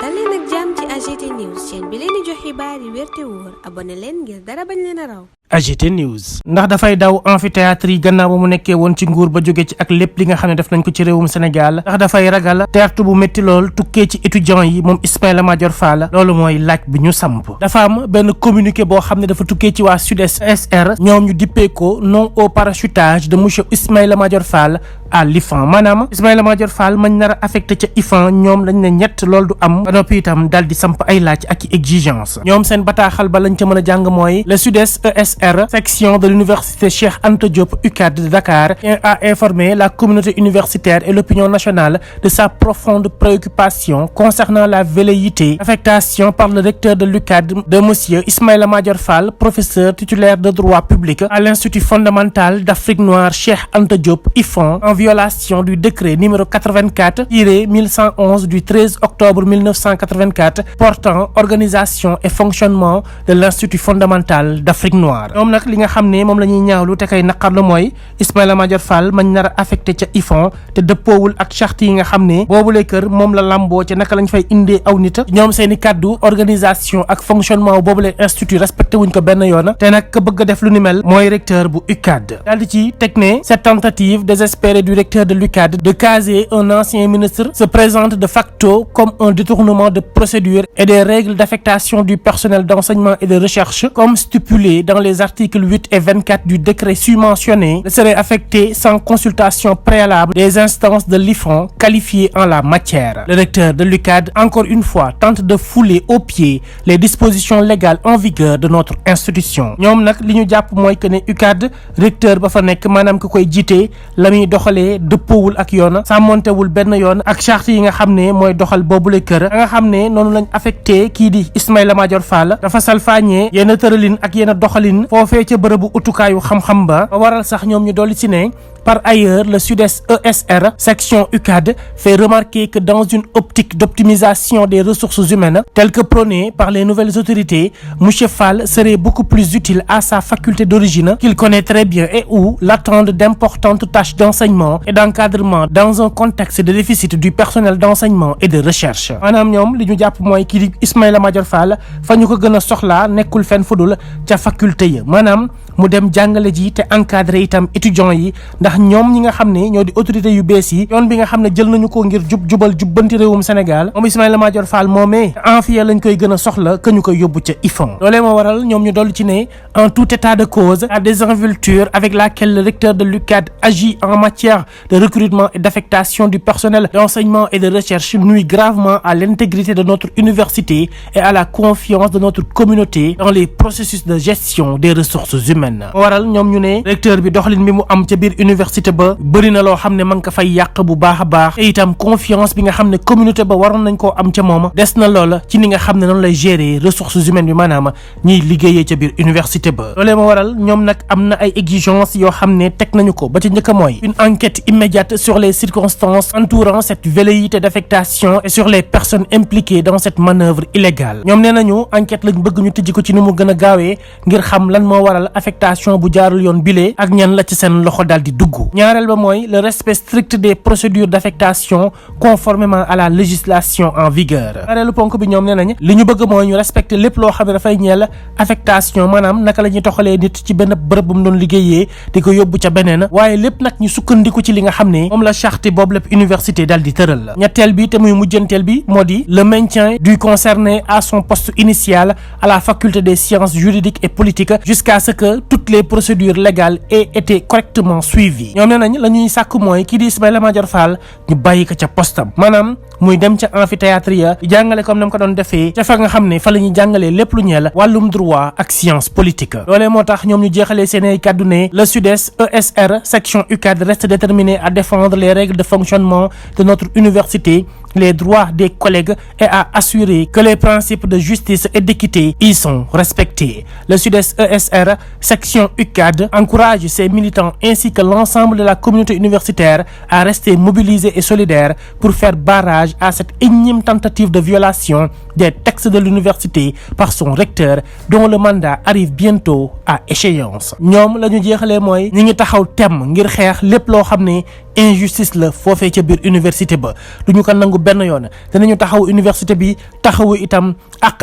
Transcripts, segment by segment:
dal leen ak jàmm ci AGT News chaîne bi leen di jox xibaar yi wér te wóor abonné leen ngir dara bañ leen a raw. AGT News ndax dafay daw amphithéâtre yi gannaaw ba mu nekkee woon ci nguur ba jóge ci ak lépp li nga xam ne def nañ ko ci réewum Sénégal ndax dafay ragal teertu bu métti lool tukkee ci étudiants yi moom Ismaïla Madior Fall loolu mooy laaj bi ñu samp dafa am benn communiqué boo xam ne dafa tukkee ci waa SUDES ESR ñoom ñu dippee ko non au parachutage de monsieur Ismaïla Madior Fall à l'IFAN maanaam Ismaïla Madior Fall mañ nar a affecté ca IFAN ñoom lañ ne ñett loolu du am ba noppi itam daal di samp ay laaj ak i exigence ñoom seen bataaxal ba lañ ca mën a jàng mooy le SUDES ESR section de l'université Cheikh Anta Diop UCAD de Dakar a informé la communauté universitaire et l'opinion nationale de sa profonde préoccupation concernant la velléité d'affectation par le recteur de l'UCAD de monsieur Ismaïla Madior Fall, professeur titulaire de droit public à l'Institut fondamental d'Afrique noire Cheikh Anta Diop IFAN en violation du décret numéro 84-1111 du 13 octobre 1984 portant organisation et fonctionnement de l'Institut fondamental d'Afrique noire. ñoom nag li nga xam ne moom la ñuy ñaawlu te kay naqarlu mooy Ismaïla Madior Fall mañ nar a affecté ca IFAN te dëppoowul ak charte yi nga xam ne boobule kër moom la lamboo ca naka lañ fay indee aw nit ñoom seen i kàddu organisation ak fonctionnement boobule institut respecté wuñ ko benn yoon te nag bëgg a def lu ni mel mooy recteur bu UCAD daal di ci teg ne cette tentative désespérée du recteur de l'UCAD de caser un ancien ministre se présente de facto comme un détournement de procédure et des règles d'affectation du personnel d'enseignement et de recherche comme stipulé dans les articles 8 et 24 du décret susmentionné serait affecté sans consultation préalable des instances de l'IFAN qualifiées en la matière. Le recteur de l'UCAD, encore une fois, tente de fouler aux pieds les dispositions légales en vigueur de notre institution. ñoom nag li ñu jàpp mooy que ne UCAD recteur ba fa nekk maanaam ku koy jiite la muy doxalee dëppoowul ak yoon sàmmontewul benn yoon ak charte yi nga xam ne mooy doxal boobule kër nga xam ne noonu lañ affecté kii di Ismaïla Madior Fall dafa salfaañee yenn tëralin ak yenn doxalin foofee ca bërëbu utukaayu xam-xam ba waral sax ñoom ñu dolli ci ne par ailleurs le SUDES ESR section UCAD fait remarquer que dans une optique d'optimisation des ressources humaines telle que prônée par les nouvelles autorités, monsieur Fall serait beaucoup plus utile à sa faculté d'origine qu'il connaît très bien et où l'attendent d'importantes tâches d'enseignement et d'encadrement dans un contexte de déficit du personnel d'enseignement et de recherche. maanaam ñoom li ñu jàpp mooy kii di Ismaïla Madior Fall fa ñu ko gën a soxlaa nekkul fenn fudul ca faculté yi maanaam mu dem jàngale ji te encadré itam étudiants yi ndax ñoom ñi nga xam ne ñoo di autorités yu bees yi yoon bi nga xam ne jël nañu ko ngir jubal jubbanti réewum Sénégal moom Ismaïla Madior Fall moomee enfiya lañ koy gën a soxla que ñu koy yóbbu ca IFAN loolee moo waral ñoom ñu dolli ci ne en tout état de cause la désinvolture avec laquelle le recteur de l'UCAD agit en matière de recrutement et d'affectation du personnel d'enseignement et de recherche nuit gravement à l'intégrité de notre université et à la confiance de notre communauté dans les processus de gestion des ressources humaines moo waral ñoom ñu ne recteur bi doxalin bi mu am ca biir université ba bëri na loo xam ne man ko fay yàq bu baax a baax te itam confiance bi nga xam ne communauté ba waroon nañ koo am ca moom des na loola ci ni nga xam ne noonu lay gérer ressources humaines bi maanaam ñiy liggéeyee ca biir université ba loolee moo waral ñoom nag am na ay exigences yoo xam ne teg nañu ko ba ca njëkk a mooy une enquête immédiate sur les circonstances entourant cette velléité d'affectation et sur les personnes impliquées dans cette manœuvre illégale ñoom nee nañu enquête lañ bëgg ñu tijji ko ci ni mu gën a gaawee ngir xam lan moo waral affectation bu jaarul yoon bile ak ñan la ci seen loxo daal di dugg ñaareel ba mooy le respect strict des procédures d'affectation conformément à la législation en vigueur ñaareelu ponk bi ñoom nee nañ li ñu bëgg mooy ñu respecter lépp loo xam ne dafay ñeel affectation maanaam naka la ñuy toxalee nit ci benn bërëb bu mu doon liggéeyee di ko yóbbu ca beneen waaye lépp nag ñu sukkandiku ci li nga xam ne moom la charte boobu lépp université daal di tëral la ñetteel bi te muy mujjanteel bi moo di le maintien du concerné à son poste initial à la faculté des sciences juridiques et politiques jusqu'à ce que toutes les procédures légales aient été correctement suivies ñoom nee nañ la ñuy sàkk mooy kii di Ismaïla Madior Fall ñu bàyyi ko ca postam maanaam muy dem ca amphithéâtre ya jàngale comme nam ko doon defee ca fa nga xam ne fa la ñuy jàngalee lépp lu ñeel wàllum droit ak science politique loolee moo tax ñoom ñu jeexalee seen ay kàddu ne le SUDES ESR section UCAD reste déterminé à défendre les règles de fonctionnement de notre université, les droits des collègues et à assurer que les principes de justice et d'équité y sont respectés. Le SUDES ESR section UCAD encourage ses militants ainsi que l'ensemble de la communauté universitaire à rester mobilisés et solidaires pour faire barrage à cette énième tentative de violation des textes de l'université par son recteur dont le mandat arrive bientôt à échéance. ñoom la ñu jeexalee mooy ñi ngi taxaw temm ngir xeex lépp loo xam ne injustice la foofee ca biir université ba duñu ko nangu benn yoon danañu taxaw université bi taxawu itam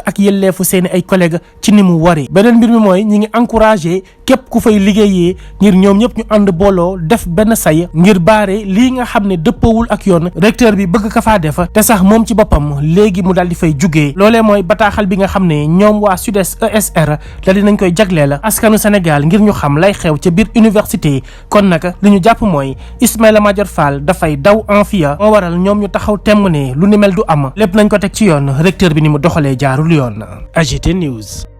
ak yelleefu seeni ay collègues ci ni mu waree. beneen mbir mi mooy ñi ngi encouragé képp ku fay liggéeyee ngir ñoom ñëpp ñu ànd booloo def benn say ngir baare lii nga xam ne dëppoowul ak yoon recteur bi bëgg ka faa def te sax moom ci boppam léegi mu daal di fay jugee. loolee mooy bataaxal bi nga xam ne ñoom waa SUDES ESR daal di nañ koy jagleel askanu Sénégal ngir ñu xam lay xew ca biir université. kon nag li ñu jàpp mooy Ismaïla Madior Fall dafay daw Anfia moo waral ñoom ñu taxaw temm ne lu ni mel du am lépp nañ ko teg ci yoon recteur bi ni mu doxalee jaarul yoon. AGT News.